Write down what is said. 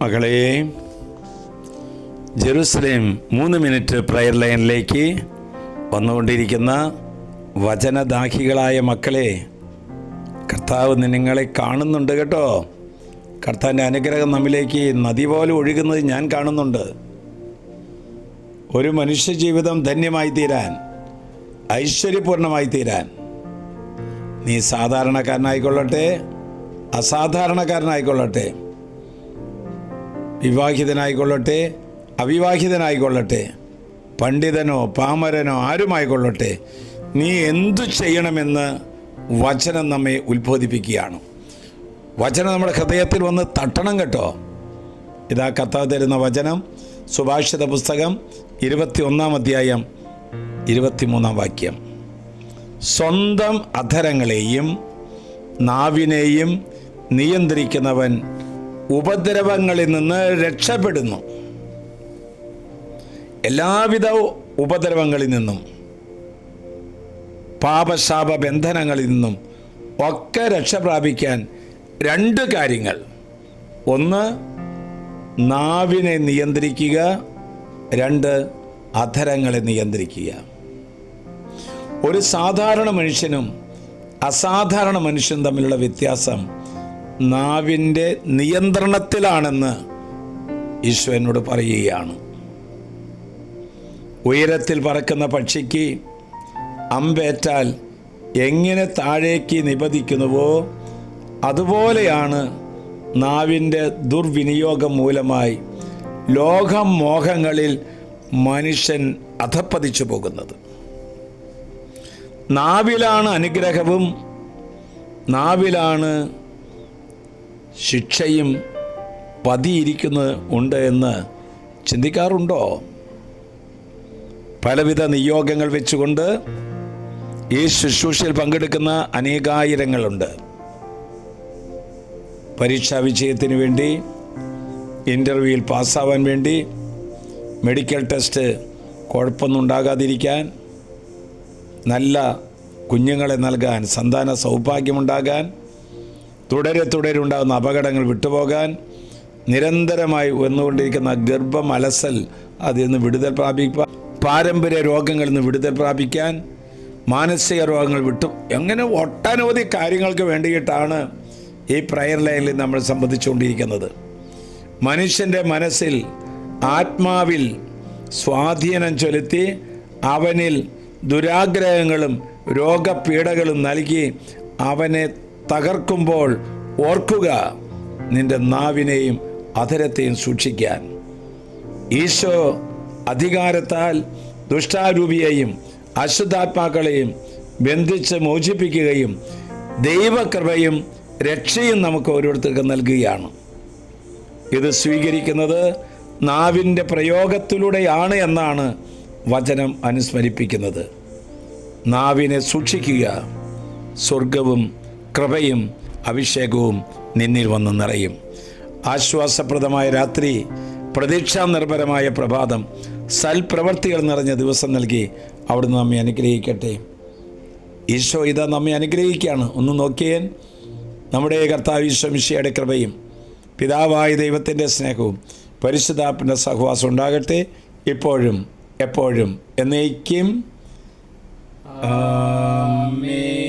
മകളെ, Jerusalem 3 minute prayer ലൈനിലേക്ക് വന്നുകൊണ്ടിരിക്കുന്ന വചനദാഹികളായ മക്കളെ, കർത്താവ് നിങ്ങളെ കാണുന്നുണ്ട് കേട്ടോ. കർത്താവിൻ്റെ അനുഗ്രഹം നമ്മിലേക്ക് നദി പോലെ ഒഴുകുന്നത് ഞാൻ കാണുന്നുണ്ട്. ഒരു മനുഷ്യ ജീവിതം ധന്യമായി തീരാൻ, ഐശ്വര്യപൂർണമായി തീരാൻ, നീ സാധാരണക്കാരനായിക്കൊള്ളട്ടെ, അസാധാരണക്കാരനായിക്കൊള്ളട്ടെ, വിവാഹിതനായിക്കൊള്ളട്ടെ, അവിവാഹിതനായിക്കൊള്ളട്ടെ, പണ്ഡിതനോ പാമരനോ ആരുമായിക്കൊള്ളട്ടെ, നീ എന്തു ചെയ്യണമെന്ന് വചനം നമ്മെ ഉത്ബോധിപ്പിക്കുകയാണ്. വചനം നമ്മുടെ ഹൃദയത്തിൽ വന്ന് തട്ടണം കേട്ടോ. ഇതാ കർത്താവ് തരുന്ന വചനം, സുഭാഷിത പുസ്തകം 21-ാം അധ്യായം 23-ാം വാക്യം. സ്വന്തം അധരങ്ങളെയും നാവിനെയും നിയന്ത്രിക്കുന്നവൻ ഉപദ്രവങ്ങളിൽ നിന്ന് രക്ഷപ്പെടുന്നു. എല്ലാവിധ ഉപദ്രവങ്ങളിൽ നിന്നും, പാപശാപ ബന്ധനങ്ങളിൽ നിന്നും ഒക്കെ രക്ഷ പ്രാപിക്കാൻ 2 കാര്യങ്ങൾ. ഒന്ന്, നാവിനെ നിയന്ത്രിക്കുക. 2, അധരങ്ങളെ നിയന്ത്രിക്കുക. ഒരു സാധാരണ മനുഷ്യനും അസാധാരണ മനുഷ്യനും തമ്മിലുള്ള വ്യത്യാസം നാവിൻ്റെ നിയന്ത്രണത്തിലാണെന്ന് ഈശോ എന്നോട് പറയുകയാണ്. ഉയരത്തിൽ പറക്കുന്ന പക്ഷിക്ക് അമ്പേറ്റാൽ എങ്ങനെ താഴേക്ക് നിപതിക്കുന്നുവോ അതുപോലെയാണ് നാവിൻ്റെ ദുർവിനിയോഗം മൂലമായി ലോകം മോഹങ്ങളിൽ മനുഷ്യൻ അധപ്പതിച്ചു പോകുന്നത്. നാവിലാണ് അനുഗ്രഹവും നാവിലാണ് ശിക്ഷയും പതിയിരിക്കുന്നത് ഉണ്ട് എന്ന് ചിന്തിക്കാറുണ്ടോ? പലവിധ നിയോഗങ്ങൾ വെച്ചുകൊണ്ട് ഈ ശുശ്രൂഷയിൽ പങ്കെടുക്കുന്ന അനേകായിരങ്ങളുണ്ട്. പരീക്ഷാ വിജയത്തിന് വേണ്ടി, ഇൻ്റർവ്യൂവിൽ പാസ്സാവാൻ വേണ്ടി, മെഡിക്കൽ ടെസ്റ്റ് കുഴപ്പമൊന്നും ഉണ്ടാകാതിരിക്കാൻ, നല്ല കുഞ്ഞുങ്ങളെ നൽകാൻ, സന്താന സൗഭാഗ്യമുണ്ടാകാൻ, തുടരെ ഉണ്ടാകുന്ന അപകടങ്ങൾ വിട്ടുപോകാൻ, നിരന്തരമായി വന്നുകൊണ്ടിരിക്കുന്ന ഗർഭം അലസൽ അതിൽ നിന്ന് വിടുതൽ പ്രാപിക്കാൻ, പാരമ്പര്യ രോഗങ്ങളിൽ നിന്ന് വിടുതൽ പ്രാപിക്കാൻ, മാനസിക രോഗങ്ങൾ അങ്ങനെ ഒട്ടനവധി കാര്യങ്ങൾക്ക് വേണ്ടിയിട്ടാണ് ഈ പ്രയർ ലൈനിൽ നമ്മൾ സംബന്ധിച്ചുകൊണ്ടിരിക്കുന്നത്. മനുഷ്യൻ്റെ മനസ്സിൽ, ആത്മാവിൽ സ്വാധീനം ചെലുത്തി അവനിൽ ദുരാഗ്രഹങ്ങളും രോഗപീഠകളും നൽകി അവനെ തകർക്കുമ്പോൾ ഓർക്കുക, നിന്റെ നാവിനെയും അധരത്തെയും സൂക്ഷിക്കാൻ. ഈശോ അധികാരത്താൽ ദുഷ്ടാരൂപിയെയും അശുദ്ധാത്മാക്കളെയും ബന്ധിച്ച് മോചിപ്പിക്കുകയും ദൈവകൃപയും രക്ഷയും നമുക്ക് ഓരോരുത്തർക്കും നൽകുകയാണ്. ഇത് സ്വീകരിക്കുന്നത് നാവിൻ്റെ പ്രയോഗത്തിലൂടെയാണ് എന്നാണ് വചനം അനുസ്മരിപ്പിക്കുന്നത്. നാവിനെ സൂക്ഷിക്കുക, സ്വർഗവും കൃപയും അഭിഷേകവും നിന്നിൽ വന്ന് നിറയും. ആശ്വാസപ്രദമായ രാത്രി, പ്രതീക്ഷാ നിർഭരമായ പ്രഭാതം, സൽപ്രവർത്തികൾ നിറഞ്ഞ ദിവസം നൽകി അവിടുന്ന് നമ്മെ അനുഗ്രഹിക്കട്ടെ. ഈശോ ഇതാ നമ്മെ അനുഗ്രഹിക്കുകയാണ്. ഒന്ന് നോക്കിയേ. നമ്മുടെ കർത്താവ് ഈശോ മിശിഹായുടെ കൃപയും പിതാവായ ദൈവത്തിൻ്റെ സ്നേഹവും പരിശുദ്ധാത്മാവിൻ്റെ സഹവാസം ഉണ്ടാകട്ടെ, ഇപ്പോഴും എപ്പോഴും എന്നേക്കും. ആമേൻ.